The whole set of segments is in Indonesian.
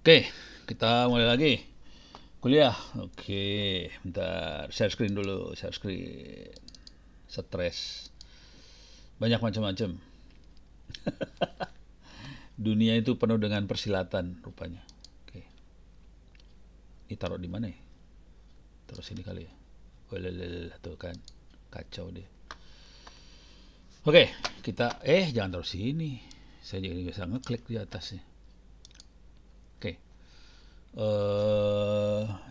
Oke, kita mulai lagi kuliah. Oke, bentar. Share screen dulu, share screen. Stres. Banyak macam-macam. Dunia itu penuh dengan persilatan rupanya. Oke. Ini taruh di mana ya? Taruh sini kali ya. Walalalah, tuh kan. Kacau deh. Oke, kita jangan taruh sini. Saya jadi bisa ngeklik di atasnya. Oke.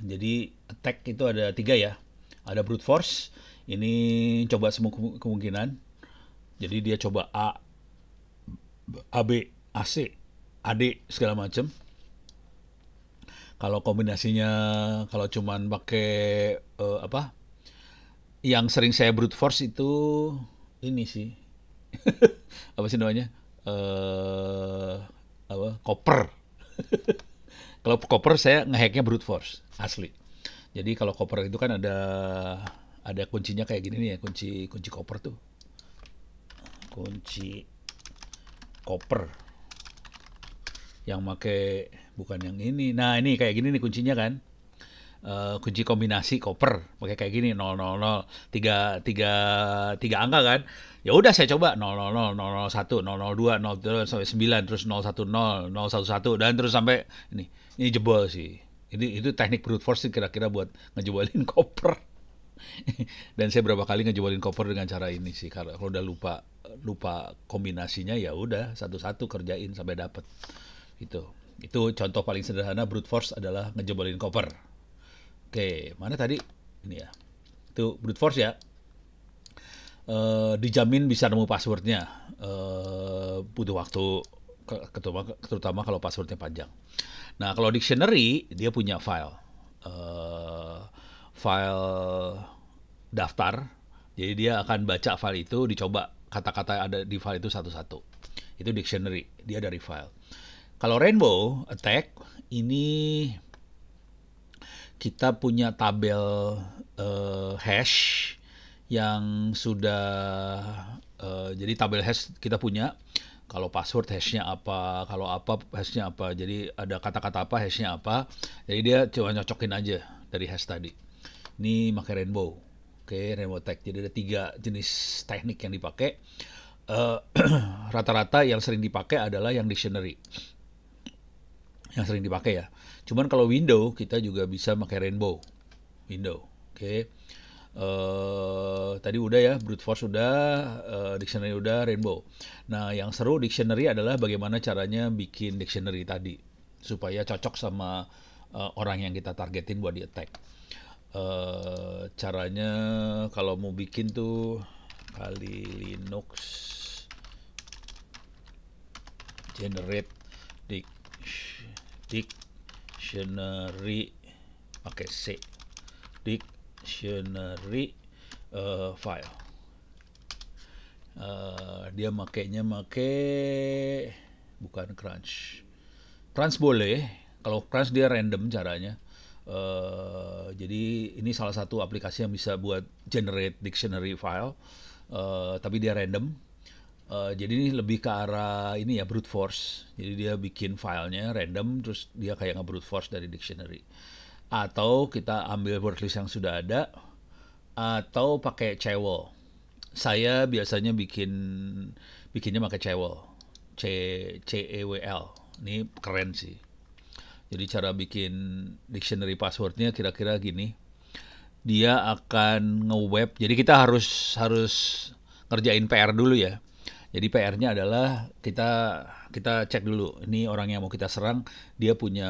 Jadi attack itu ada tiga ya. Ada brute force. Ini coba semua kemungkinan. Jadi dia coba AB, AC, AD segala macam. Kalau kombinasinya, kalau cuman pakai apa? Yang sering saya brute force itu ini sih. Apa sih namanya? Apa? Koper. Kalau koper saya ngehacknya brute force asli. Jadi kalau koper itu kan ada kuncinya kayak gini nih ya, kunci kunci koper tuh. Kunci koper yang make bukan yang ini. Nah, ini kayak gini nih kuncinya kan. Kunci kombinasi koper pakai kayak gini 000 tiga angka kan. Ya udah saya coba 000 001 002 002 sampai 9 terus 010 011 dan terus sampai ini jebol sih. Itu teknik brute force sih kira-kira buat ngejebolin koper. Dan saya berapa kali ngejebolin koper dengan cara ini sih. Kalau udah lupa lupa kombinasinya ya udah satu-satu kerjain sampai dapet. Itu contoh paling sederhana brute force adalah ngejebolin koper. Oke, mana tadi? Ini ya. Itu brute force ya. Dijamin bisa nemu passwordnya. Butuh waktu, terutama kalau passwordnya panjang. Nah, kalau dictionary, dia punya file. File daftar. Jadi dia akan baca file itu, dicoba kata-kata yang ada di file itu satu-satu. Itu dictionary, dia dari file. Kalau Rainbow Attack, ini kita punya tabel hash yang sudah jadi tabel hash kita punya. Kalau password hashnya apa, kalau apa hashnya apa. Jadi ada kata-kata apa hashnya apa. Jadi dia coba nyocokin aja dari hash tadi. Ini pakai Rainbow. Oke, Rainbow Tag. Jadi ada tiga jenis teknik yang dipakai. Rata-rata yang sering dipakai adalah yang dictionary. Yang sering dipakai ya. Cuman kalau window kita juga bisa pakai Rainbow. Window. Oke. Tadi udah ya, brute force udah, dictionary udah, Rainbow. Nah, yang seru dictionary adalah bagaimana caranya bikin dictionary tadi supaya cocok sama orang yang kita targetin buat di attack. Caranya kalau mau bikin tuh kali Linux generate dictionary pakai C, dictionary file. Dia makainya bukan crunch. Crunch boleh, kalau crunch dia random caranya. Jadi ini salah satu aplikasi yang bisa buat generate dictionary file, tapi dia random. Jadi ini lebih ke arah ini ya brute force. Jadi dia bikin filenya random terus dia kayak nge-brute force dari dictionary. Atau kita ambil word list yang sudah ada atau pakai Cewl. Saya biasanya bikinnya pakai Cewl. Cewl. Ini keren sih. Jadi cara bikin dictionary passwordnya kira-kira gini. Dia akan nge-web. Jadi kita harus ngerjain PR dulu ya. Jadi PR-nya adalah kita cek dulu. Ini orang yang mau kita serang, dia punya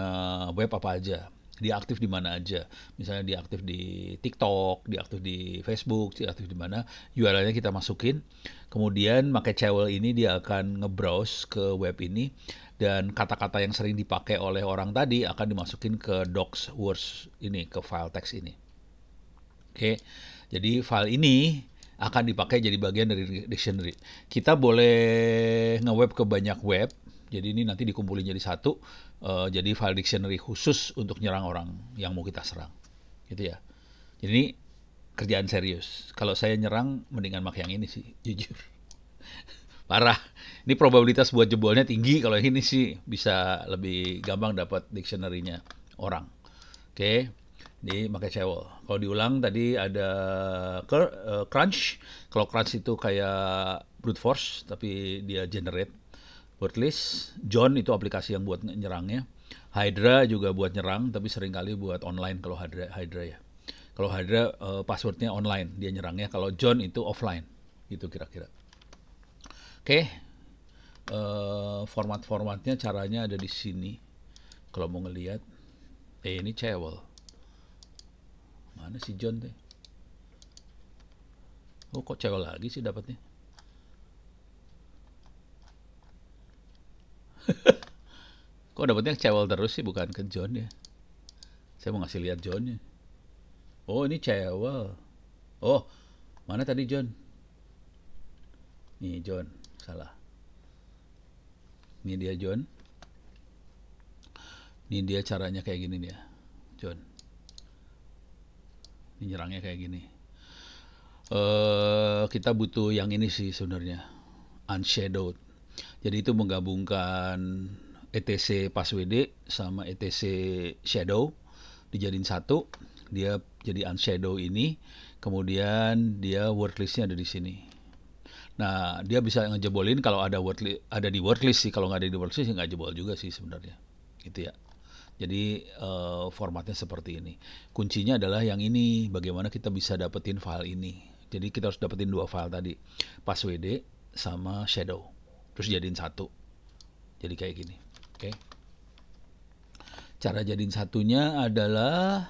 web apa aja. Dia aktif di mana aja. Misalnya dia aktif di TikTok, dia aktif di Facebook, dia aktif di mana. URL-nya kita masukin. Kemudian pakai Cewl ini dia akan nge-browse ke web ini dan kata-kata yang sering dipakai oleh orang tadi akan dimasukin ke docs words ini, ke file teks ini. Oke. Jadi file ini akan dipakai jadi bagian dari dictionary. Kita boleh nge-web ke banyak web. Jadi ini nanti dikumpulin jadi satu. Jadi file dictionary khusus untuk nyerang orang yang mau kita serang. Gitu ya. Jadi ini kerjaan serius. Kalau saya nyerang, mendingan pakai yang ini sih, jujur. Parah. Ini probabilitas buat jebolnya tinggi. Kalau yang ini sih bisa lebih gampang dapat dictionary-nya orang. Oke, ini pakai cewel. Kalau diulang tadi ada crunch. Kalau crunch itu kayak brute force, tapi dia generate word list. John itu aplikasi yang buat nyerangnya. Hydra juga buat nyerang, tapi seringkali buat online kalau Hydra ya. Kalau Hydra passwordnya online, dia nyerangnya. Kalau John itu offline, gitu kira-kira. Oke, format-formatnya caranya ada di sini. Kalau mau ngelihat, ini cewel. Mana si John teh? Oh, kok cewel lagi sih dapatnya? Kok dapatnya cewel terus sih, bukan ke John ya? Saya mau ngasih lihat Johnnya. Oh, ini cewel. Oh, mana tadi John? Nih John, salah. Ini dia John. Ini dia caranya kayak gini dia, John. Ini nyerangnya kayak gini. Kita butuh yang ini sih sebenarnya, unshadowed. Jadi itu menggabungkan etc passwd sama etc shadow dijadiin satu. Dia jadi unshadow ini, kemudian dia word listnya ada di sini. Nah, dia bisa ngejebolin kalau ada ada di word list sih. Kalau nggak ada di word list nggak jebol juga sih sebenarnya, gitu ya. Jadi formatnya seperti ini. Kuncinya adalah yang ini, bagaimana kita bisa dapetin file ini. Jadi kita harus dapetin dua file tadi, passwd sama shadow, terus jadiin satu. Jadi kayak gini. Oke. Cara jadiin satunya adalah,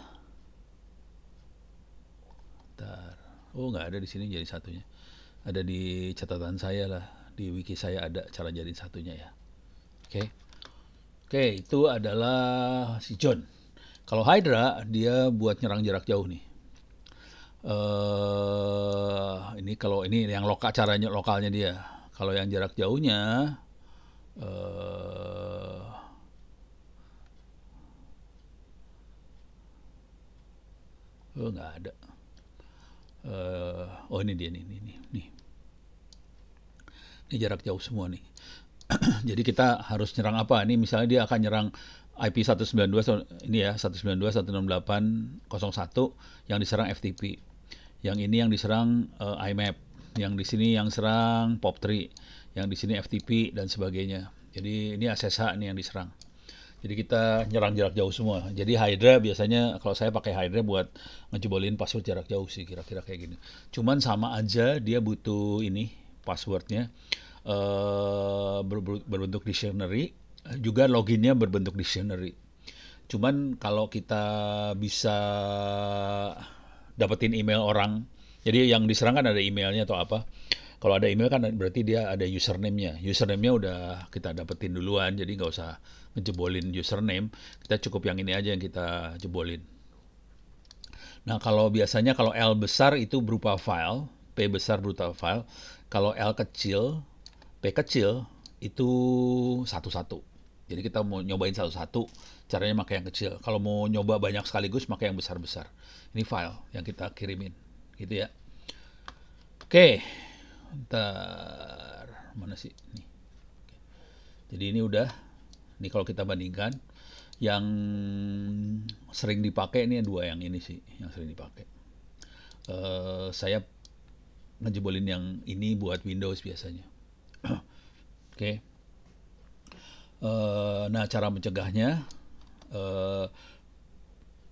oh nggak ada di sini jadi satunya. Ada di catatan saya lah, di wiki saya ada cara jadiin satunya ya. Oke. Oke, itu adalah si John. Kalau Hydra dia buat nyerang jarak jauh nih. Ini kalau ini yang caranya lokalnya dia. Kalau yang jarak jauhnya oh nggak ada. Oh ini dia nih. Ini jarak jauh semua nih. Jadi kita harus nyerang apa? Ini misalnya dia akan nyerang IP 192 ini ya, 192.168.01 yang diserang FTP. Yang ini yang diserang IMAP, yang di sini yang serang POP3, yang di sini FTP dan sebagainya. Jadi ini SSH nih yang diserang. Jadi kita nyerang jarak jauh semua. Jadi Hydra biasanya kalau saya pakai Hydra buat ngejebolin password jarak jauh sih kira-kira kayak gini. Cuman sama aja dia butuh ini passwordnya berbentuk dictionary, juga loginnya berbentuk dictionary. Cuman kalau kita bisa dapetin email orang, jadi yang diserang kan ada emailnya atau apa. Kalau ada email kan berarti dia ada username-nya. Username-nya udah kita dapetin duluan, jadi nggak usah ngejebolin username. Kita cukup yang ini aja yang kita jebolin. Nah, kalau biasanya kalau L besar itu berupa file, P besar berupa file. Kalau L kecil, P kecil itu satu-satu. Jadi kita mau nyobain satu-satu, caranya pakai yang kecil. Kalau mau nyoba banyak sekaligus, pakai yang besar-besar. Ini file yang kita kirimin, gitu ya. Oke, ntar mana sih? Nih. Jadi ini udah. Ini kalau kita bandingkan, yang sering dipakai ini dua yang ini sih, yang sering dipakai. Saya ngejebolin yang ini buat Windows biasanya. Oke. Nah, cara mencegahnya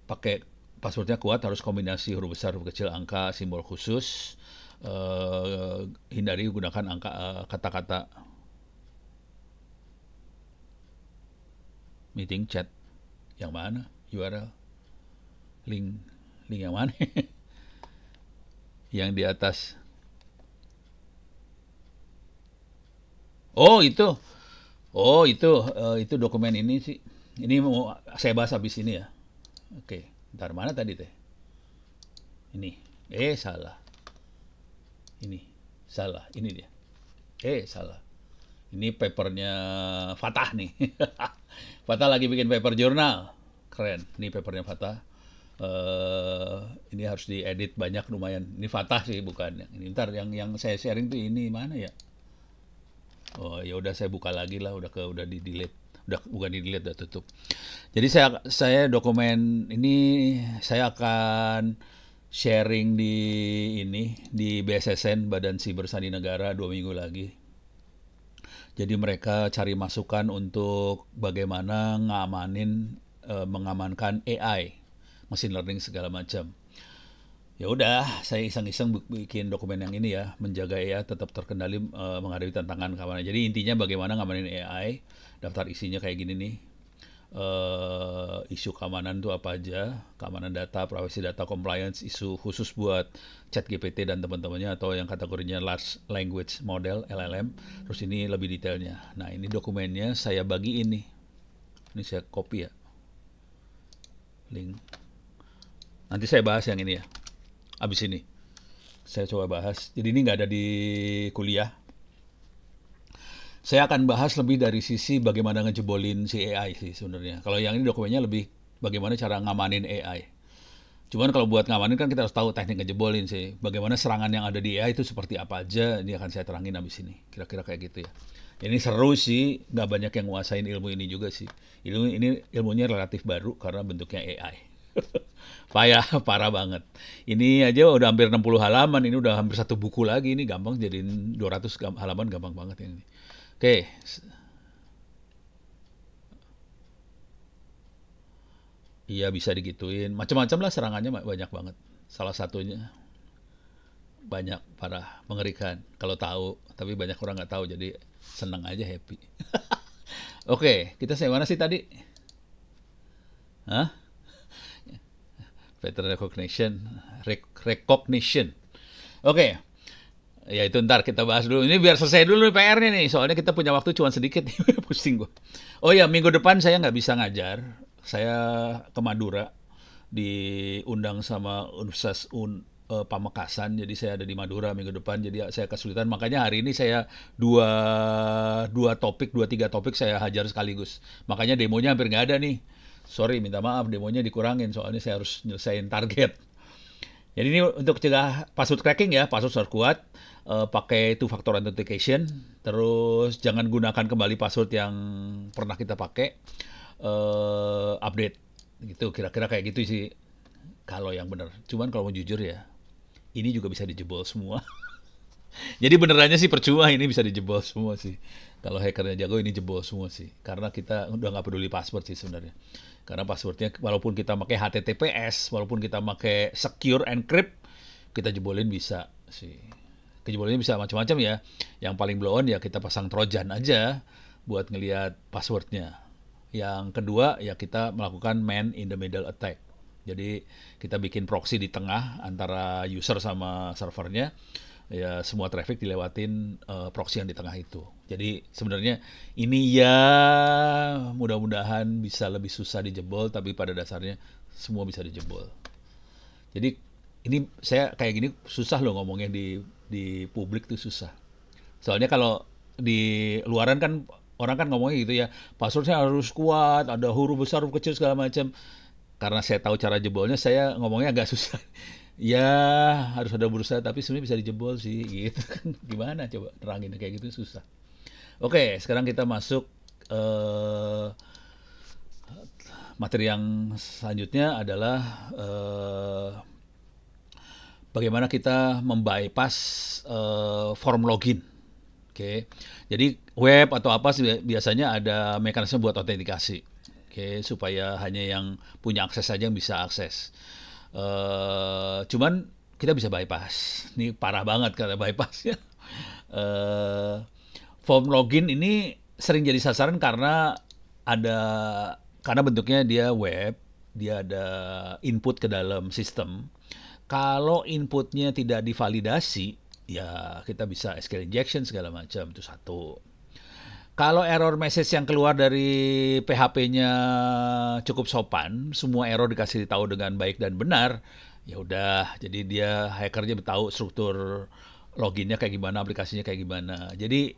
pakai passwordnya kuat, harus kombinasi huruf besar, huruf kecil, angka, simbol khusus. Hindari gunakan kata-kata meeting chat. Yang mana? URL. Link yang mana? Yang di atas. Oh, itu. Oh, itu dokumen ini sih. Ini mau saya bahas habis ini ya. Oke, ntar mana tadi teh? Ini. Salah. Ini. Salah. Ini dia. Salah. Ini papernya Fatah nih. Fatah lagi bikin paper jurnal. Keren. Ini papernya Fatah. Ini harus diedit banyak lumayan. Ini Fatah sih bukan. Ini ntar yang saya sharing tuh ini mana ya? Oh, ya udah saya buka lagi lah, udah di delete, udah bukan di delete, udah tutup. Jadi saya dokumen ini saya akan sharing di di BSSN, Badan Siber Sandi Negara, 2 minggu lagi. Jadi mereka cari masukan untuk bagaimana mengamankan AI, machine learning segala macam. Ya udah, saya iseng-iseng bikin dokumen yang ini ya, menjaga AI tetap terkendali menghadapi tantangan keamanan. Jadi intinya bagaimana ngamanin AI, daftar isinya kayak gini nih. Isu keamanan itu apa aja, keamanan data, privasi data, compliance, isu khusus buat ChatGPT dan teman-temannya atau yang kategorinya large language model LLM. Terus ini lebih detailnya. Nah, ini dokumennya saya bagi ini. Ini saya copy ya, link. Nanti saya bahas yang ini ya. Abis ini saya coba bahas. Jadi ini nggak ada di kuliah. Saya akan bahas lebih dari sisi bagaimana ngejebolin si AI sih sebenarnya. Kalau yang ini dokumennya lebih bagaimana cara ngamanin AI. Cuman kalau buat ngamanin kan kita harus tahu teknik ngejebolin sih. Bagaimana serangan yang ada di AI itu seperti apa aja, ini akan saya terangin abis ini. Kira-kira kayak gitu ya. Ini seru sih, nggak banyak yang nguasain ilmu ini juga sih. Ini ilmunya relatif baru karena bentuknya AI. Parah banget. Ini aja udah hampir 60 halaman, ini udah hampir satu buku lagi, ini gampang jadiin 200 halaman, gampang banget ini. Oke. Iya bisa digituin. Macam-macam lah serangannya banyak banget. Salah satunya banyak parah, mengerikan kalau tahu, tapi banyak orang nggak tahu jadi seneng aja happy. Oke, kita sampai mana sih tadi? Hah? Pattern recognition. Oke, ya itu ntar kita bahas dulu. Ini biar selesai dulu PR-nya nih. Soalnya kita punya waktu cuma sedikit. Pusing gue. Oh ya, minggu depan saya nggak bisa ngajar. Saya ke Madura. Diundang sama Universitas Pamekasan. Jadi saya ada di Madura minggu depan. Jadi saya kesulitan. Makanya hari ini saya tiga topik saya hajar sekaligus. Makanya demonya hampir nggak ada nih. Sorry, minta maaf, demonya dikurangin soalnya saya harus nyelesain target. Jadi ini untuk cegah password cracking ya, password harus kuat, pakai two factor authentication, terus jangan gunakan kembali password yang pernah kita pakai, update gitu, kira-kira kayak gitu sih kalau yang benar. Cuman kalau mau jujur ya, ini juga bisa dijebol semua. Jadi benerannya sih percuma, ini bisa dijebol semua sih. Kalau hackernya jago ini jebol semua sih. Karena kita udah nggak peduli password sih sebenarnya. Karena passwordnya walaupun kita pakai HTTPS, walaupun kita pakai secure encrypt, kita jebolin bisa sih. Kejebolannya bisa macam-macam ya. Yang paling blow on ya kita pasang trojan aja buat ngelihat passwordnya. Yang kedua ya kita melakukan man in the middle attack. Jadi kita bikin proxy di tengah antara user sama servernya, ya semua traffic dilewatin proxy yang di tengah itu. Jadi sebenarnya ini ya mudah-mudahan bisa lebih susah dijebol, tapi pada dasarnya semua bisa dijebol. Jadi ini saya kayak gini susah loh ngomongnya di publik tuh susah. Soalnya kalau di luaran kan orang kan ngomongnya gitu ya, passwordnya harus kuat, ada huruf besar, huruf kecil segala macam. Karena saya tahu cara jebolnya, saya ngomongnya agak susah. Ya harus ada berusaha, tapi sebenarnya bisa dijebol sih gitu kan. Gimana coba terangin kayak gitu susah. Oke, sekarang kita masuk materi yang selanjutnya adalah bagaimana kita membypass form login. Oke, jadi web atau apa biasanya ada mekanisme buat autentikasi. Oke, supaya hanya yang punya akses saja yang bisa akses. Cuman kita bisa bypass. Ini parah banget karena bypassnya. Form login ini sering jadi sasaran karena bentuknya dia web, dia ada input ke dalam sistem. Kalau inputnya tidak divalidasi, ya kita bisa SQL injection segala macam, itu satu. Kalau error message yang keluar dari PHP-nya cukup sopan, semua error dikasih tahu dengan baik dan benar, ya udah. Jadi dia hackernya tahu struktur loginnya kayak gimana, aplikasinya kayak gimana. Jadi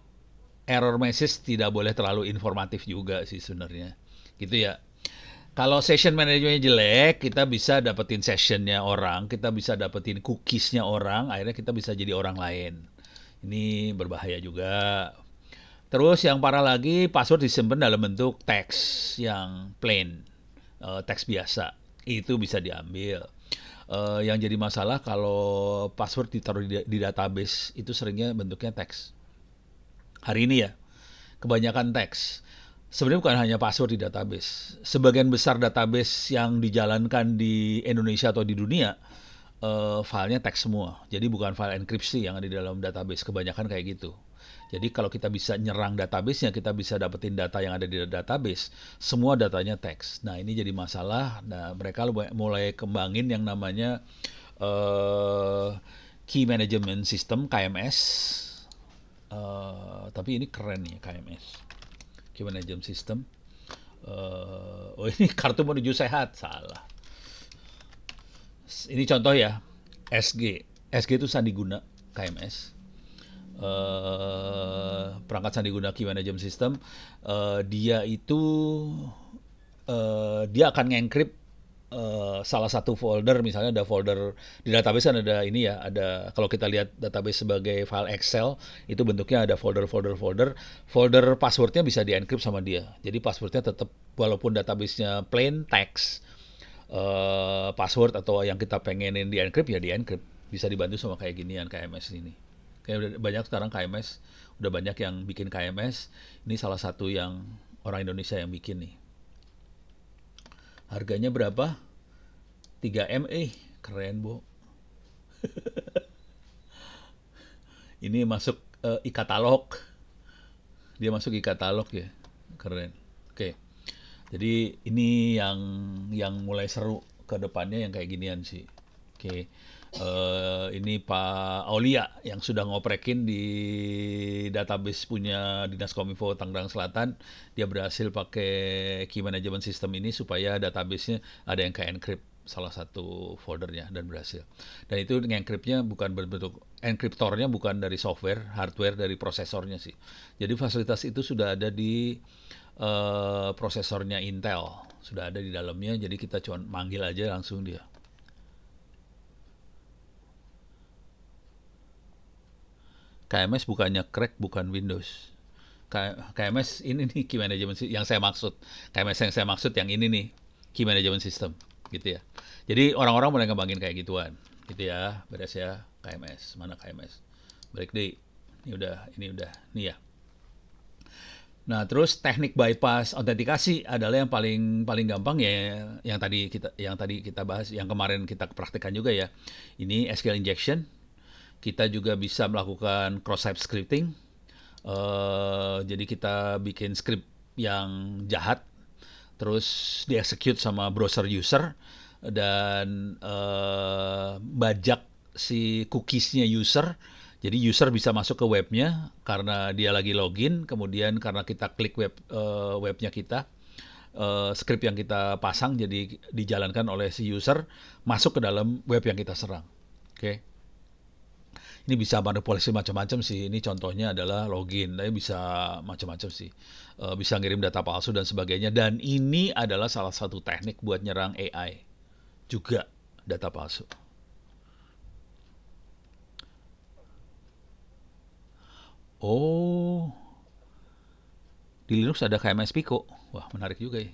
error message tidak boleh terlalu informatif juga sih sebenarnya. Gitu ya. Kalau session manajemennya jelek, kita bisa dapetin sessionnya orang, kita bisa dapetin cookiesnya orang, akhirnya kita bisa jadi orang lain. Ini berbahaya juga. Terus yang parah lagi, password disimpan dalam bentuk teks yang plain, teks biasa. Itu bisa diambil. Yang jadi masalah kalau password ditaruh di database itu seringnya bentuknya teks. Hari ini ya, kebanyakan teks. Sebenarnya bukan hanya password di database. Sebagian besar database yang dijalankan di Indonesia atau di dunia, filenya teks semua. Jadi bukan file enkripsi yang ada di dalam database. Kebanyakan kayak gitu. Jadi kalau kita bisa nyerang database-nya, kita bisa dapetin data yang ada di database. Semua datanya teks. Nah ini jadi masalah. Nah mereka mulai kembangin yang namanya Key Management System (KMS). Tapi ini keren nih KMS. Key Management System. Oh ini kartu menuju sehat, salah. Ini contoh ya, SG. SG itu Sandiguna KMS. Perangkat Sandiguna Key Management System. Dia itu dia akan ngencrypt salah satu folder, misalnya ada folder di database kan ada ini ya, ada kalau kita lihat database sebagai file Excel itu bentuknya ada folder passwordnya bisa di-encrypt sama dia. Jadi passwordnya tetap walaupun databasenya plain text, password atau yang kita pengenin di-encrypt ya di-encrypt. Bisa dibantu sama kayak ginian KMS ini. Kayak banyak sekarang KMS, udah banyak yang bikin KMS. Ini salah satu yang orang Indonesia yang bikin nih. Harganya berapa? 3M, keren, Bo. Ini masuk e-katalog. Dia masuk e-katalog ya. Keren. Oke. Jadi ini yang mulai seru ke depannya yang kayak ginian sih. Oke. Ini Pak Aulia yang sudah ngoprekin di database punya Dinas Kominfo Tangerang Selatan. Dia berhasil pakai Key Management System ini supaya database-nya ada yang ke-encrypt salah satu foldernya dan berhasil. Dan itu nge-encrypt-nya bukan berbentuk, enkriptornya bukan dari software, hardware dari prosesornya sih. Jadi fasilitas itu sudah ada di prosesornya Intel, sudah ada di dalamnya. Jadi kita cuma manggil aja langsung dia. KMS bukannya crack, bukan Windows. KMS ini nih Key Management yang saya maksud. KMS yang saya maksud yang ini nih, Key Management System, gitu ya. Jadi orang-orang mulai ngembangin kayak gituan, gitu ya. Beres ya, KMS. Mana KMS? Balik deh. Ini udah, nih ya. Nah, terus teknik bypass autentikasi adalah yang paling gampang ya, yang tadi kita bahas, yang kemarin kita praktekkan juga ya. Ini SQL injection. Kita juga bisa melakukan cross-site scripting. Jadi kita bikin script yang jahat, terus di-execute sama browser user, dan bajak si cookies-nya user. Jadi user bisa masuk ke webnya karena dia lagi login, kemudian karena kita klik webnya kita, script yang kita pasang jadi dijalankan oleh si user, masuk ke dalam web yang kita serang. Oke. Ini bisa manipulasi macam-macam sih. Ini contohnya adalah login, tapi bisa macam-macam sih. Bisa ngirim data palsu dan sebagainya. Dan ini adalah salah satu teknik buat nyerang AI. Juga data palsu. Oh, di Linux ada KMS Pico. Wah, menarik juga ya.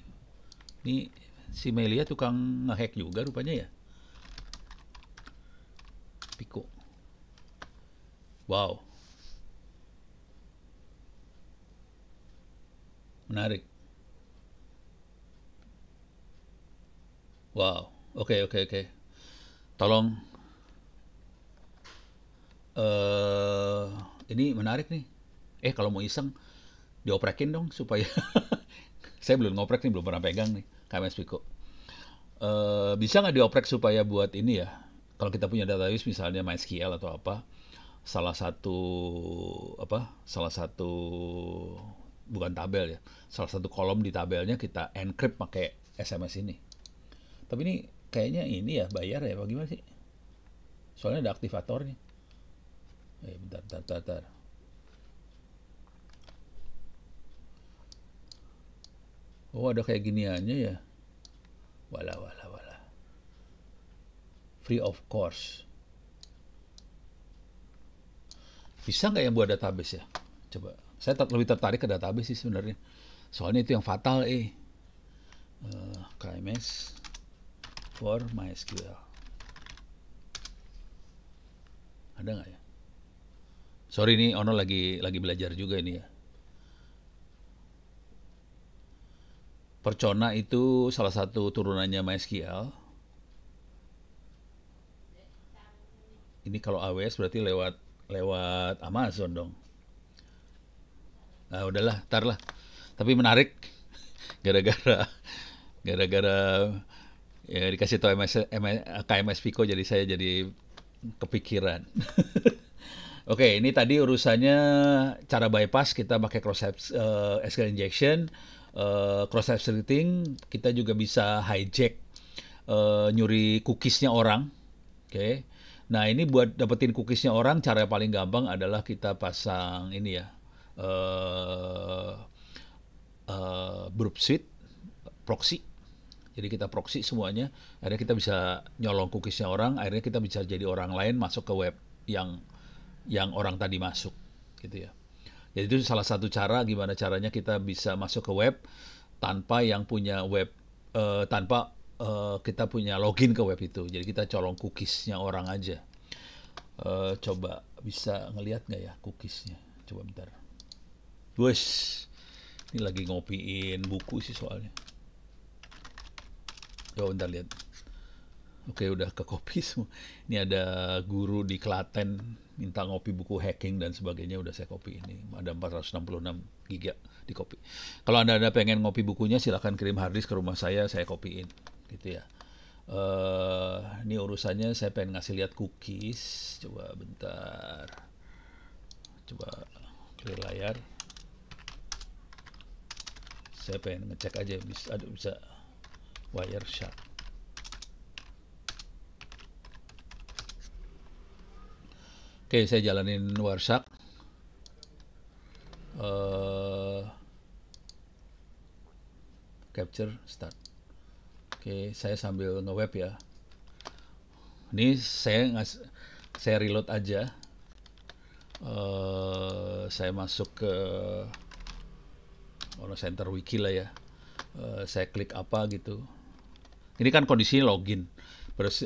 Ini si Melia tukang ngehack juga rupanya ya. Pico. Wow, menarik. Wow, oke. Tolong, eh ini menarik nih. Kalau mau iseng, dioprekin dong supaya saya belum ngoprek nih, belum pernah pegang nih KMS Pico. Bisa nggak dioprek supaya buat ini ya? Kalau kita punya database misalnya MySQL atau apa, salah satu bukan tabel ya, salah satu kolom di tabelnya kita encrypt pakai SMS ini. Tapi ini kayaknya ini ya bayar ya, bagaimana sih? Soalnya ada aktivatornya. Bentar. Oh, ada kayak giniannya ya. Walah. Free of course. Bisa nggak yang buat database ya? Coba Saya lebih tertarik ke database sih sebenarnya. Soalnya itu yang fatal KMS for MySQL. Ada nggak ya? Sorry nih, Ono lagi belajar juga ini ya. Percona itu salah satu turunannya MySQL. Ini kalau AWS berarti lewat lewat Amazon dong. Nah, udahlah, ntar lah. Tapi menarik gara-gara gara-gara ya dikasih tahu KMS Pico jadi saya jadi kepikiran. Oke, ini tadi urusannya cara bypass kita pakai SQL injection, cross site scripting, kita juga bisa hijack nyuri cookiesnya orang. Oke. Nah, ini buat dapetin cookiesnya orang, cara yang paling gampang adalah kita pasang ini ya, eh Burp Suite proxy. Jadi kita proxy semuanya, akhirnya kita bisa nyolong cookiesnya orang, akhirnya kita bisa jadi orang lain masuk ke web yang orang tadi masuk, gitu ya. Jadi itu salah satu cara gimana caranya kita bisa masuk ke web tanpa yang punya web, tanpa kita punya login ke web itu. Jadi kita colong cookiesnya orang aja. Coba bisa ngelihat nggak ya cookiesnya? Coba bentar. Wes, ini lagi ngopiin buku sih soalnya. Coba bentar lihat. Oke, udah ke copy semua. Ini ada guru di Klaten minta ngopi buku hacking dan sebagainya, udah saya copy ini. Ada 466 giga di copy. Kalau Anda pengen ngopi bukunya silahkan kirim harddisk ke rumah saya copyin gitu ya. Ini urusannya saya pengen ngasih lihat cookies. Coba bentar. Coba clear layar. Saya pengen ngecek aja bisa Wireshark. Oke, saya jalanin Wireshark. Capture start. Oke, saya sambil nge-web ya. Ini saya reload aja. Saya masuk ke Center Wiki lah ya. Saya klik apa gitu. Ini kan kondisinya login.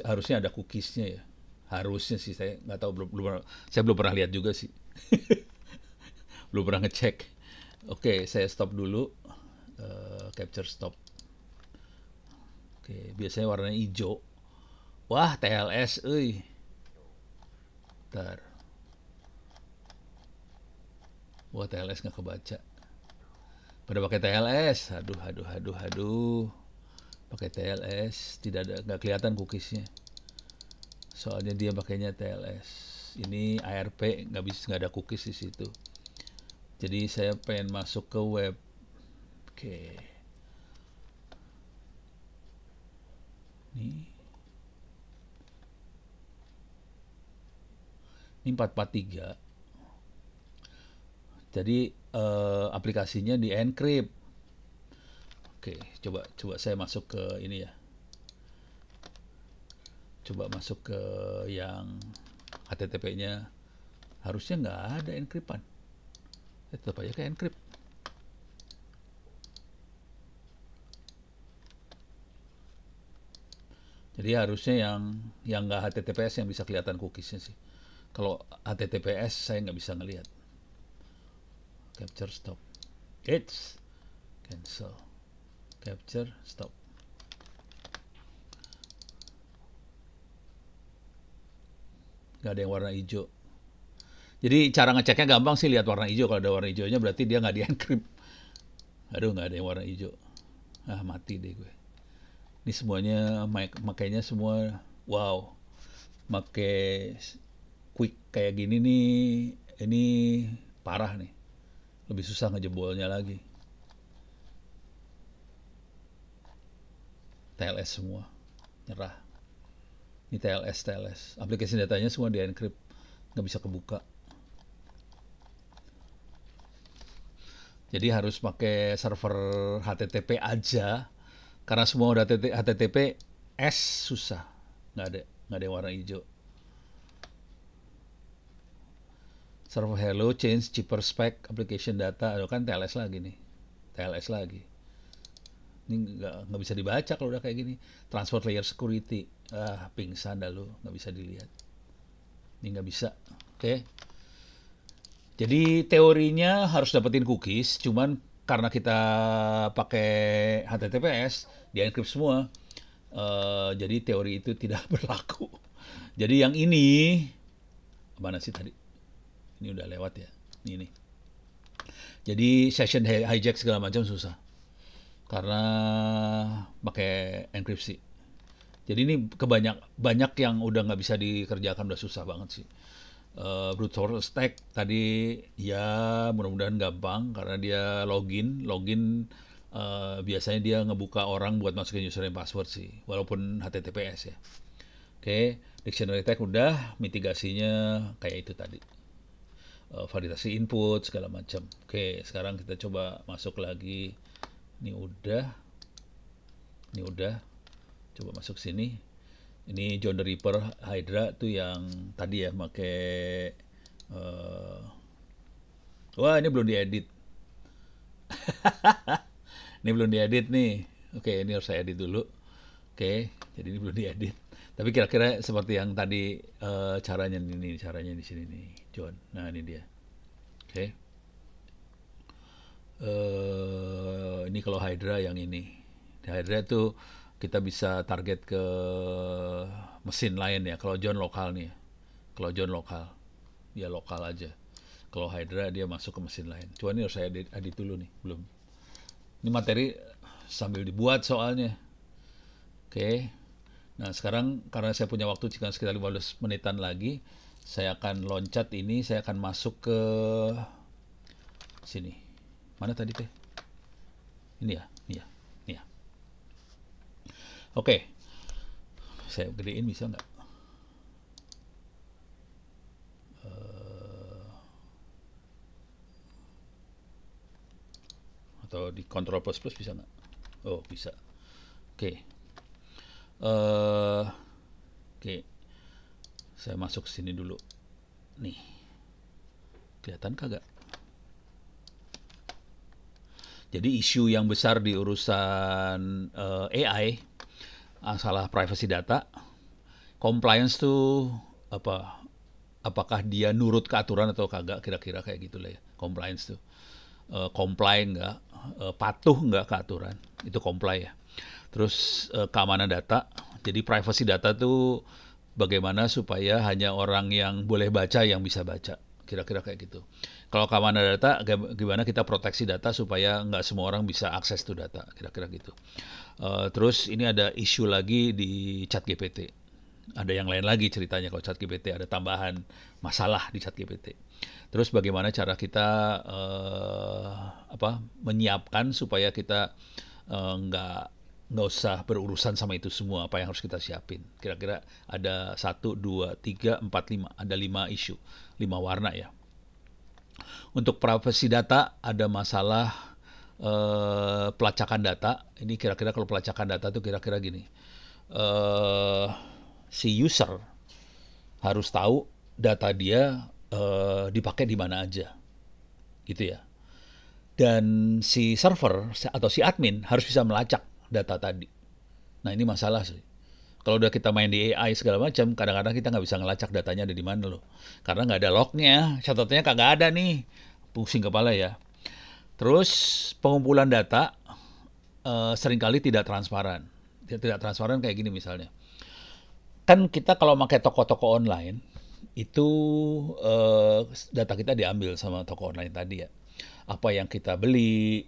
Harusnya ada cookiesnya ya. Harusnya sih, saya nggak tahu, saya belum pernah lihat juga sih. Belum pernah ngecek. Oke, saya stop dulu. Capture stop. Oke, biasanya warnanya hijau. Wah, TLS, Bentar. Wah, TLS nggak kebaca. Pada pakai TLS. Aduh. Pakai TLS, nggak kelihatan cookiesnya. Soalnya dia pakainya TLS. Ini ARP, nggak ada cookies di situ. Jadi saya pengen masuk ke web. Oke. Ini 443. Jadi aplikasinya di encrypt. Oke, coba saya masuk ke ini ya. Coba masuk ke yang HTTP-nya. Harusnya nggak ada encryptan. Tetap aja ke encrypt. Jadi harusnya yang nggak HTTPS yang bisa kelihatan cookiesnya sih. Kalau HTTPS saya nggak bisa ngelihat. Capture stop. It's cancel. Capture stop. Nggak ada yang warna hijau. Jadi cara ngeceknya gampang sih, lihat warna hijau. Kalau ada warna hijaunya berarti dia nggak di encrypt. Aduh, nggak ada yang warna hijau. Ah, mati deh gue. Ini semuanya makanya semua wow. Make quick kayak gini nih, ini parah nih. Lebih susah ngejebolnya lagi. TLS semua nyerah. Ini TLS. Aplikasi datanya semua di encrypt, nggak bisa kebuka. Jadi harus pakai server HTTP aja, karena semua udah HTTP S susah, nggak ada yang warna hijau. Server hello, change cheaper spec, application data, aduh kan TLS lagi nih. TLS lagi. Ini nggak bisa dibaca kalau udah kayak gini. Transport layer security, pingsan dah lu, nggak bisa dilihat. Ini nggak bisa. Oke. Jadi teorinya harus dapetin cookies, cuman karena kita pakai HTTPS, di encrypt semua, jadi teori itu tidak berlaku. Jadi yang ini, mana sih tadi? Ini udah lewat ya. Ini. Jadi session hijack segala macam susah karena pakai enkripsi. Jadi ini banyak yang udah nggak bisa dikerjakan, udah susah banget sih. Brute force attack tadi ya mudah-mudahan gampang karena dia login biasanya dia ngebuka orang buat masukin username password sih, walaupun HTTPS ya. Oke, dictionary attack udah, mitigasinya kayak itu tadi. Validasi input segala macam. Oke, sekarang kita coba masuk lagi. Ini udah. Coba masuk sini. Ini John the Ripper Hydra tuh yang tadi ya pakai wah, ini belum diedit. Ini belum diedit nih. Oke, ini harus saya edit dulu. Oke, jadi ini belum diedit. Tapi kira-kira seperti yang tadi caranya di sini nih, John. Nah, ini dia. Oke. Ini kalau Hydra yang ini. Di Hydra tuh kita bisa target ke mesin lain ya. Kalau John lokal nih. Kalau John lokal, dia lokal aja. Kalau Hydra dia masuk ke mesin lain. Cuma ini harus saya edit dulu nih, belum. Ini materi sambil dibuat soalnya. Oke. Nah, sekarang karena saya punya waktu sekitar 15 menitan lagi, saya akan loncat ini, saya akan masuk ke sini. Mana tadi teh? Ini ya. Oke. Saya gedein bisa nggak? Atau di Ctrl plus plus bisa nggak? Oh, bisa. Oke. Oke. Saya masuk sini dulu. Nih. Kelihatan kagak? Jadi isu yang besar di urusan AI, masalah privacy data, compliance tuh apakah dia nurut ke aturan atau kagak, kira-kira kayak gitu lah ya. Compliance tuh comply nggak, patuh nggak ke aturan, itu comply ya. Terus keamanan data, jadi privacy data tuh bagaimana supaya hanya orang yang boleh baca yang bisa baca, kira-kira kayak gitu. Kalau keamanan data, gimana kita proteksi data supaya nggak semua orang bisa akses tuh data, kira-kira gitu. Terus ini ada isu lagi di ChatGPT. Ada yang lain lagi ceritanya kalau ChatGPT, ada tambahan masalah di ChatGPT. Terus bagaimana cara kita menyiapkan supaya kita nggak usah berurusan sama itu semua, apa yang harus kita siapin. Kira-kira ada 1, 2, 3, 4, 5. Ada 5 isu, 5 warna ya. Untuk privacy data ada masalah pelacakan data. Ini kira-kira kalau pelacakan data itu kira-kira gini. Si user harus tahu data dia dipakai di mana aja. Gitu ya. Dan si server atau si admin harus bisa melacak data tadi. Nah, ini masalah sih. Kalau udah kita main di AI segala macam, kadang-kadang kita nggak bisa ngelacak datanya ada di mana loh. Karena nggak ada lognya, catatannya kagak ada nih. Pusing kepala ya. Terus pengumpulan data seringkali tidak transparan. Tidak transparan kayak gini misalnya. Kan kita kalau pakai toko-toko online, itu data kita diambil sama toko online tadi ya. Apa yang kita beli,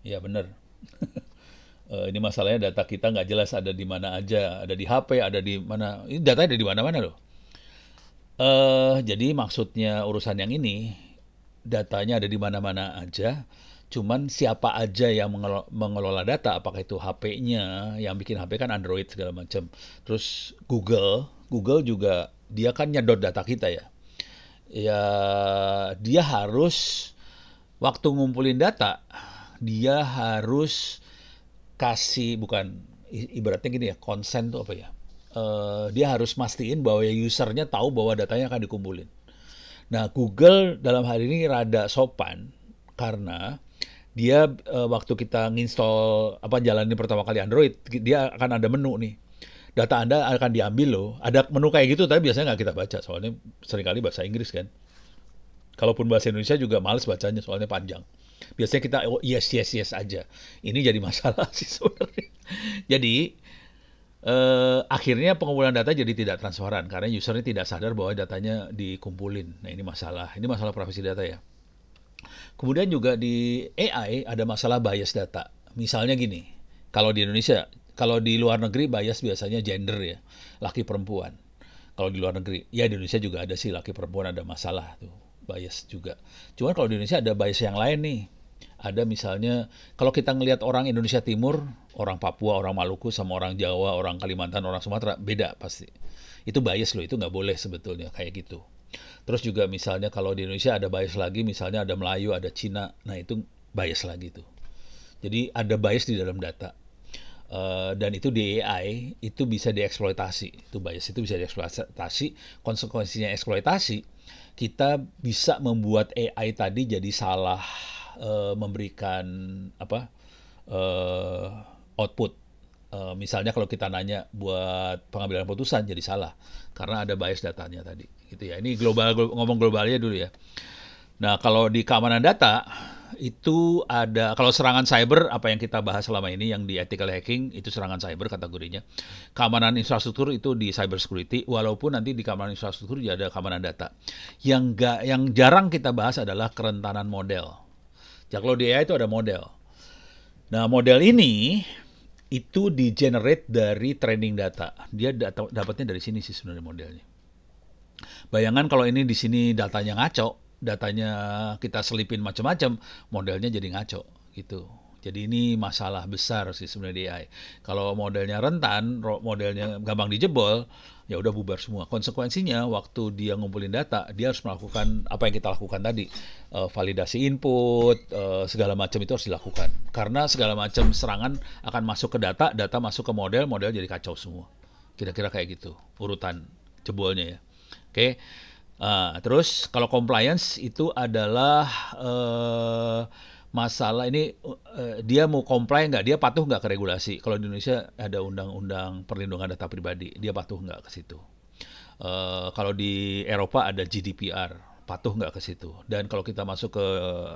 ya bener. Ini masalahnya data kita nggak jelas ada di mana aja, ada di HP, ada di mana. Ini data ada di mana-mana loh. Jadi maksudnya urusan yang ini, datanya ada di mana-mana aja. Cuman siapa aja yang mengelola data, apakah itu HP-nya, yang bikin HP kan Android segala macam. Terus Google juga dia kan nyedot data kita ya. Ya dia harus waktu ngumpulin data, dia harus kasih bukan ibaratnya gini ya, konsen tuh apa ya? Dia harus mastiin bahwa ya usernya tahu bahwa datanya akan dikumpulin. Nah, Google dalam hal ini rada sopan karena dia waktu kita nginstall apa jalanin pertama kali Android, dia akan ada menu nih. Data Anda akan diambil loh. Ada menu kayak gitu, tapi biasanya nggak kita baca, soalnya seringkali bahasa Inggris kan. Kalaupun bahasa Indonesia juga males bacanya, soalnya panjang. Biasanya kita oh, yes yes yes aja. Ini jadi masalah sih sebenarnya. Jadi akhirnya pengumpulan data jadi tidak transparan karena usernya tidak sadar bahwa datanya dikumpulin. Nah ini masalah. Ini masalah privasi data ya. Kemudian juga di AI ada masalah bias data. Misalnya gini, kalau di Indonesia, kalau di luar negeri bias biasanya gender ya, laki perempuan. Kalau di luar negeri, ya di Indonesia juga ada sih laki perempuan ada masalah tuh, bias juga. Cuman kalau di Indonesia ada bias yang lain nih. Ada misalnya, kalau kita ngelihat orang Indonesia Timur, orang Papua, orang Maluku, sama orang Jawa, orang Kalimantan, orang Sumatera, beda pasti. Itu bias loh, itu nggak boleh sebetulnya kayak gitu. Terus juga misalnya kalau di Indonesia ada bias lagi, misalnya ada Melayu, ada Cina, nah itu bias lagi tuh. Jadi ada bias di dalam data. Dan itu di AI itu bisa dieksploitasi. Itu bias itu bisa dieksploitasi. Konsekuensinya eksploitasi, kita bisa membuat AI tadi jadi salah memberikan apa output. Misalnya kalau kita nanya buat pengambilan keputusan jadi salah karena ada bias datanya tadi gitu ya. Ini ngomong globalnya dulu ya. Nah, kalau di keamanan data itu ada kalau serangan cyber apa yang kita bahas selama ini yang di ethical hacking itu serangan cyber kategorinya. Keamanan infrastruktur itu di cyber security walaupun nanti di keamanan infrastruktur juga ada keamanan data. Yang jarang kita bahas adalah kerentanan model. Ya kalau di AI itu ada model. Nah, model ini itu di-generate dari training data. Dia dapatnya dari sini sih sebenarnya modelnya. Bayangkan kalau ini di sini datanya ngaco, datanya kita selipin macam-macam, modelnya jadi ngaco gitu. Jadi ini masalah besar sih sebenarnya di AI. Kalau modelnya rentan, modelnya gampang dijebol, ya udah bubar semua. Konsekuensinya waktu dia ngumpulin data, dia harus melakukan apa yang kita lakukan tadi, validasi input, segala macam itu harus dilakukan. Karena segala macam serangan akan masuk ke data, data masuk ke model, model jadi kacau semua. Kira-kira kayak gitu urutan jebolnya ya. Oke. Terus kalau compliance itu adalah masalah ini dia mau comply nggak, dia patuh nggak ke regulasi. Kalau di Indonesia ada undang-undang perlindungan data pribadi, dia patuh nggak ke situ. Kalau di Eropa ada GDPR, patuh nggak ke situ. Dan kalau kita masuk ke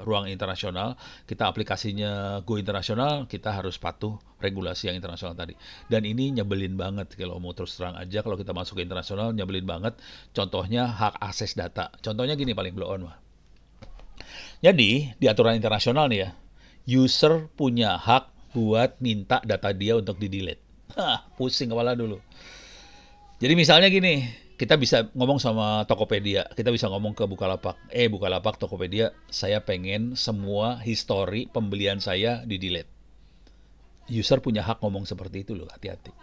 ruang internasional, kita aplikasinya Go Internasional, kita harus patuh regulasi yang internasional tadi. Dan ini nyebelin banget kalau mau terus terang aja, kalau kita masuk ke internasional nyebelin banget. Contohnya hak akses data. Contohnya gini paling blow on mah. Jadi di aturan internasional nih ya, user punya hak buat minta data dia untuk di-delete. Pusing kepala dulu. Jadi misalnya gini, kita bisa ngomong sama Tokopedia, kita bisa ngomong ke Bukalapak, Bukalapak, Tokopedia, saya pengen semua histori pembelian saya di-delete. User punya hak ngomong seperti itu loh, hati-hati.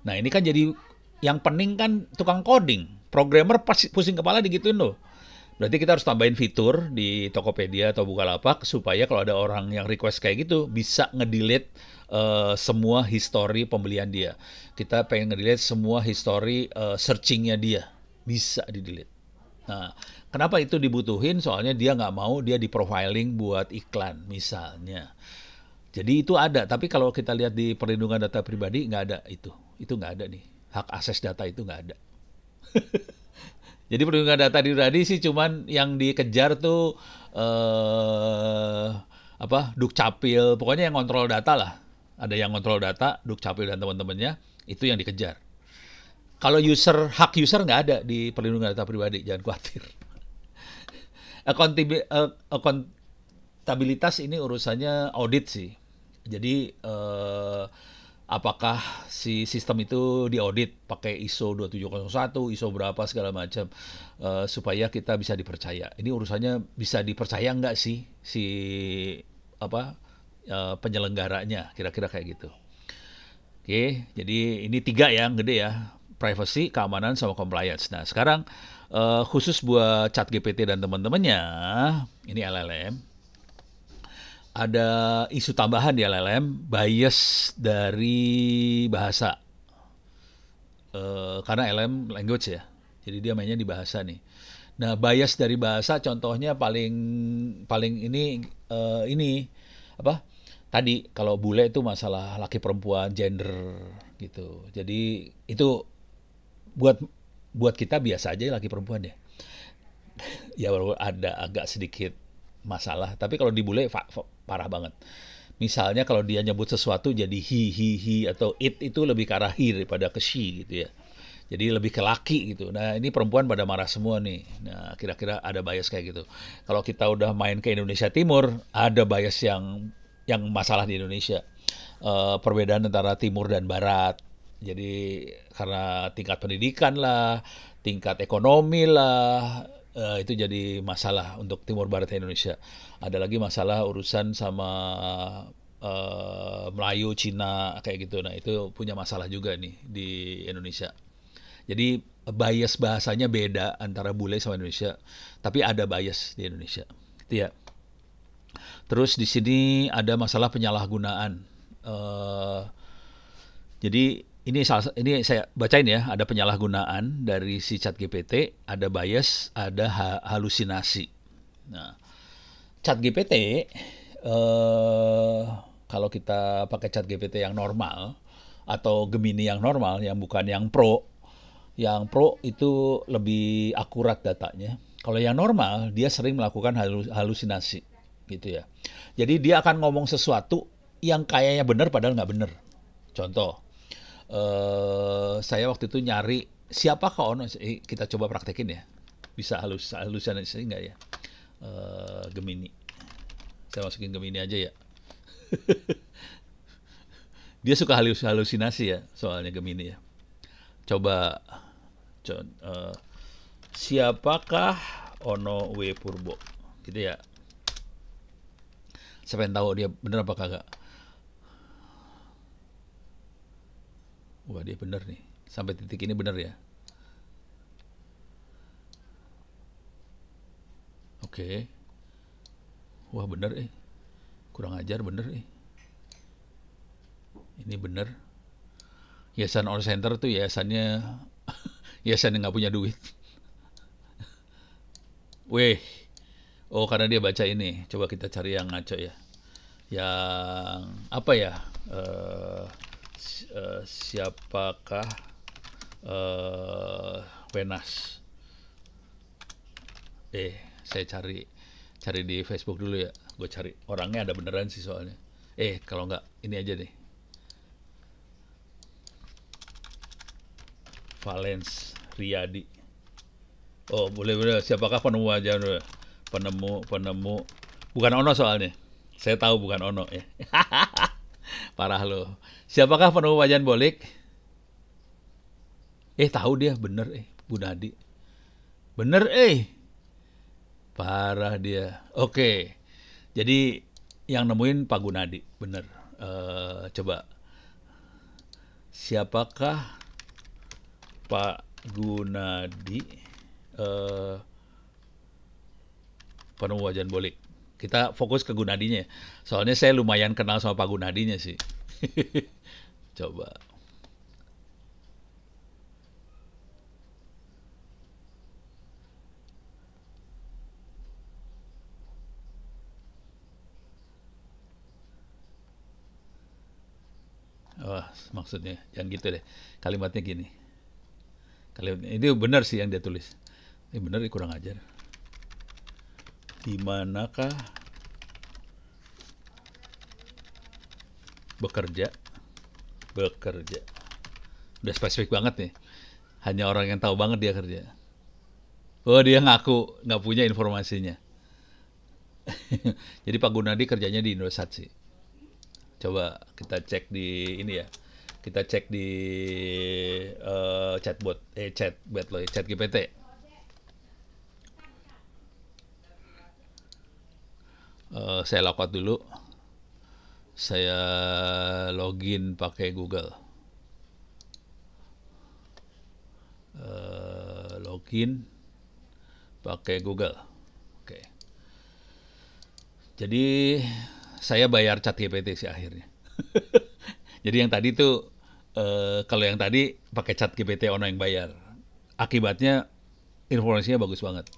Nah ini kan jadi, yang pening kan tukang coding, programmer pasti pusing kepala digituin loh. Berarti kita harus tambahin fitur di Tokopedia atau Bukalapak supaya kalau ada orang yang request kayak gitu bisa ngedelete semua histori pembelian dia. Kita pengen ngedelete semua histori searchingnya dia, bisa di-delete. Nah, kenapa itu dibutuhin? Soalnya dia nggak mau dia di-profiling buat iklan misalnya. Jadi itu ada, tapi kalau kita lihat di perlindungan data pribadi nggak ada itu. Itu nggak ada nih. Hak akses data itu nggak ada. Jadi perlindungan data pribadi sih cuman yang dikejar tuh Dukcapil, pokoknya yang kontrol data lah. Ada yang kontrol data, Dukcapil dan teman-temannya, itu yang dikejar. Kalau hak user nggak ada di perlindungan data pribadi, jangan khawatir. Akuntabilitas ini urusannya audit sih. Jadi apakah si sistem itu diaudit pakai ISO 2701, ISO berapa segala macam supaya kita bisa dipercaya. Ini urusannya bisa dipercaya nggak sih si penyelenggaranya, kira-kira kayak gitu. Oke, jadi ini 3 yang gede ya, privacy, keamanan, sama compliance. Nah sekarang khusus buat ChatGPT dan teman-temannya, ini LLM. ada isu tambahan di LLM, bias dari bahasa. Karena LLM language ya, jadi dia mainnya di bahasa nih. Nah, bias dari bahasa contohnya paling paling ini apa? Tadi kalau bule itu masalah laki perempuan, gender gitu. Jadi itu buat buat kita biasa aja laki perempuan ya. Ya walaupun ada agak sedikit masalah, tapi kalau di bule parah banget. Misalnya kalau dia nyebut sesuatu jadi he atau it itu lebih ke arah he daripada ke she gitu ya. Jadi lebih ke laki gitu. Nah, ini perempuan pada marah semua nih. Nah, kira-kira ada bias kayak gitu. Kalau kita udah main ke Indonesia Timur, ada bias yang masalah di Indonesia. Perbedaan antara timur dan barat. Jadi karena tingkat pendidikan lah, tingkat ekonomi lah, itu jadi masalah untuk timur barat Indonesia. Ada lagi masalah urusan sama Melayu, Cina kayak gitu. Nah, itu punya masalah juga nih di Indonesia. Jadi bias bahasanya beda antara bule sama Indonesia, tapi ada bias di Indonesia. Gitu ya. Terus di sini ada masalah penyalahgunaan. Eh, jadi ini saya bacain ya, ada penyalahgunaan dari si ChatGPT, ada bias, ada halusinasi. Nah, ChatGPT kalau kita pakai ChatGPT yang normal atau Gemini yang normal, yang bukan yang Pro itu lebih akurat datanya. Kalau yang normal, dia sering melakukan halusinasi gitu ya. Jadi dia akan ngomong sesuatu yang kayaknya benar padahal nggak benar. Contoh, saya waktu itu nyari siapakah Ono, kita coba praktekin ya. Bisa halusinasi nggak ya? Gemini. Saya masukin Gemini aja ya. Dia suka halusinasi ya, soalnya Gemini ya. Coba, siapakah Ono W Purbo? Gitu ya. Saya pengen tahu dia bener apa kagak. Wah, dia bener nih. Sampai titik ini bener ya. Oke. Wah, bener Kurang ajar bener Ini bener. Yayasan All Center tuh yayasannya yayasan yang nggak punya duit. Weh. Oh, karena dia baca ini. Coba kita cari yang ngaco ya. Yang apa ya? Siapakah Wenas? Saya cari di Facebook dulu ya. Gue cari orangnya ada beneran sih soalnya. Kalau nggak ini aja deh. Valens Riyadi. Oh, boleh. Siapakah penemu aja dulu? Penemu. Bukan Ono soalnya. Saya tahu bukan Ono ya. Parah loh. Siapakah penemu wajan bolik? Tahu dia bener Bu Nadi. Bener Parah dia. Oke. Jadi yang nemuin Pak Gunadi, bener. Coba. Siapakah Pak Gunadi penemu wajan bolik? Kita fokus ke Gunadinya. Soalnya saya lumayan kenal sama Pak Gunadinya sih. Coba. Wah, maksudnya yang gitu deh. Kalimatnya gini. Ini benar sih yang dia tulis. Ini benar kurang ajar. Di manakah bekerja? Udah spesifik banget nih. Hanya orang yang tahu banget dia kerja. Oh, dia ngaku nggak punya informasinya. Jadi Pak Gunadi kerjanya di Indosat sih. Coba kita cek di ini ya. Kita cek di chat GPT. Saya lockout dulu. Saya login pakai Google. Login pakai Google. Oke. Jadi saya bayar ChatGPT sih akhirnya. Jadi yang tadi tuh kalau yang tadi pakai ChatGPT ono yang bayar. Akibatnya informasinya bagus banget.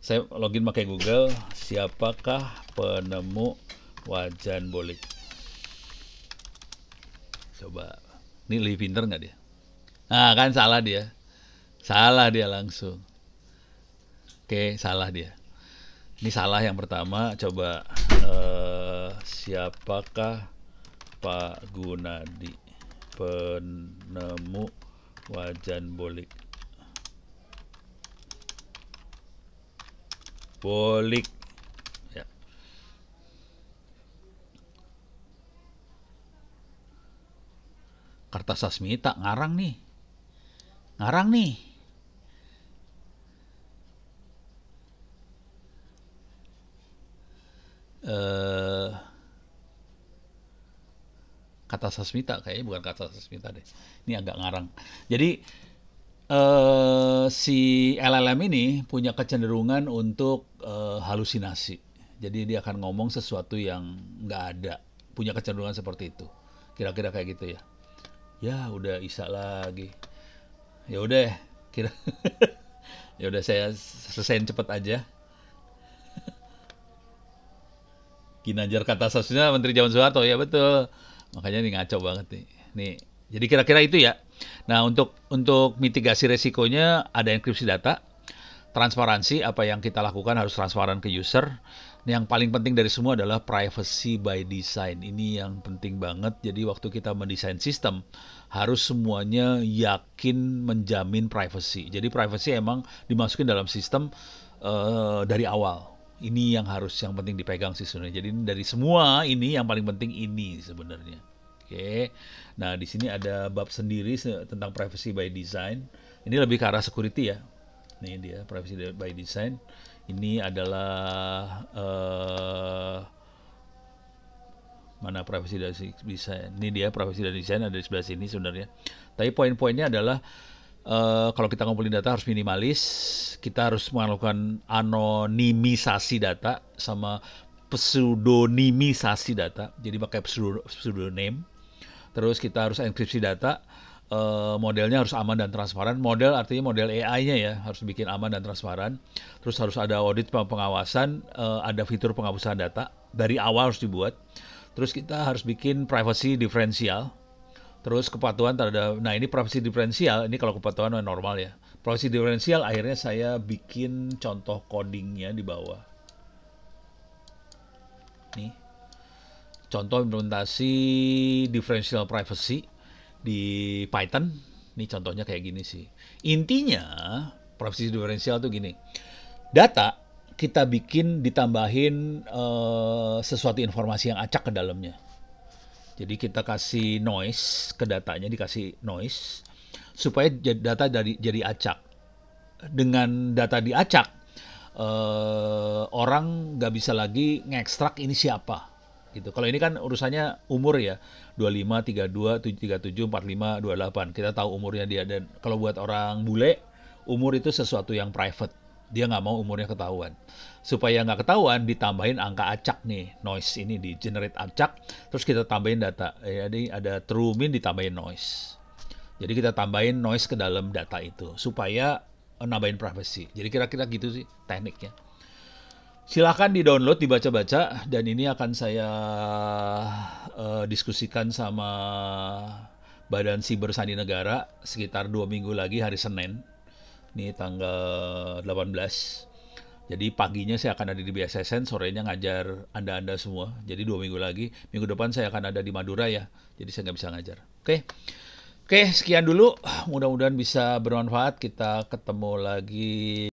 Saya login pakai Google, siapakah penemu wajan bolik? Coba, ini lebih pinter nggak dia? Nah kan salah dia. Salah dia langsung. Oke, salah dia. Ini salah yang pertama. Coba, siapakah Pak Gunadi penemu wajan bolik? Bolik. Ya. Kartasasmita, ngarang nih. Ngarang nih. Eh, Kata Sasmita, kayaknya bukan kata Sasmita deh. Ini agak ngarang. Jadi si LLM ini punya kecenderungan untuk halusinasi. Jadi dia akan ngomong sesuatu yang nggak ada. Punya kecenderungan seperti itu. Kira-kira kayak gitu ya. Ya udah Isa lagi. Ya udah, kira. Ya udah saya selesaiin cepet aja. Ginanjar Kartasasmita Menteri zaman Soeharto, ya betul. Makanya ini ngaco banget nih. Nih, jadi kira-kira itu ya. Nah, untuk mitigasi resikonya ada enkripsi data, transparansi, apa yang kita lakukan harus transparan ke user. Yang paling penting dari semua adalah privacy by design. Ini yang penting banget. Jadi waktu kita mendesain sistem, harus semuanya yakin menjamin privacy. Jadi privacy emang dimasukin dalam sistem dari awal. Ini yang penting dipegang sih sebenarnya. Jadi dari semua ini yang paling penting ini sebenarnya. Oke. Nah, di sini ada bab sendiri tentang privacy by design. Ini lebih ke arah security ya. Nih dia privacy by design. Ini adalah mana privacy dari design. Ini dia privacy dari design ada di sebelah sini sebenarnya. Tapi poin-poinnya adalah kalau kita ngumpulin data harus minimalis, kita harus melakukan anonimisasi data sama pseudonimisasi data. Jadi pakai pseudonym. Terus kita harus enkripsi data. Modelnya harus aman dan transparan. Model artinya model AI-nya ya harus bikin aman dan transparan. Terus harus ada audit pengawasan, ada fitur penghapusan data dari awal harus dibuat. Terus kita harus bikin privacy diferensial. Terus kepatuhan terhadap, nah ini privacy diferensial, ini kalau kepatuhan normal ya. Privacy diferensial akhirnya saya bikin contoh codingnya di bawah. Nih, contoh implementasi differential privacy di Python. Ini contohnya kayak gini sih. Intinya, privacy diferensial tuh gini. Data kita bikin ditambahin sesuatu informasi yang acak ke dalamnya. Jadi kita kasih noise ke datanya, dikasih noise supaya data jadi acak. Dengan data diacak, orang nggak bisa lagi ngekstrak ini siapa. Gitu. Kalau ini kan urusannya umur ya, 25, 32, 37, 45, 28. Kita tahu umurnya dia. Dan kalau buat orang bule, umur itu sesuatu yang private. Dia nggak mau umurnya ketahuan. Supaya nggak ketahuan, ditambahin angka acak nih. Noise ini di generate acak, terus kita tambahin data. Jadi ada true min ditambahin noise. Jadi kita tambahin noise ke dalam data itu. Supaya nambahin privacy. Jadi kira-kira gitu sih tekniknya. Silahkan di-download, dibaca-baca. Dan ini akan saya diskusikan sama Badan Siber Sandi Negara sekitar 2 minggu lagi hari Senin. Ini tanggal 18. Jadi paginya saya akan ada di BSSN, sorenya ngajar Anda-Anda semua. Jadi 2 minggu lagi. Minggu depan saya akan ada di Madura ya. Jadi saya nggak bisa ngajar. Oke, sekian dulu. Mudah-mudahan bisa bermanfaat. Kita ketemu lagi.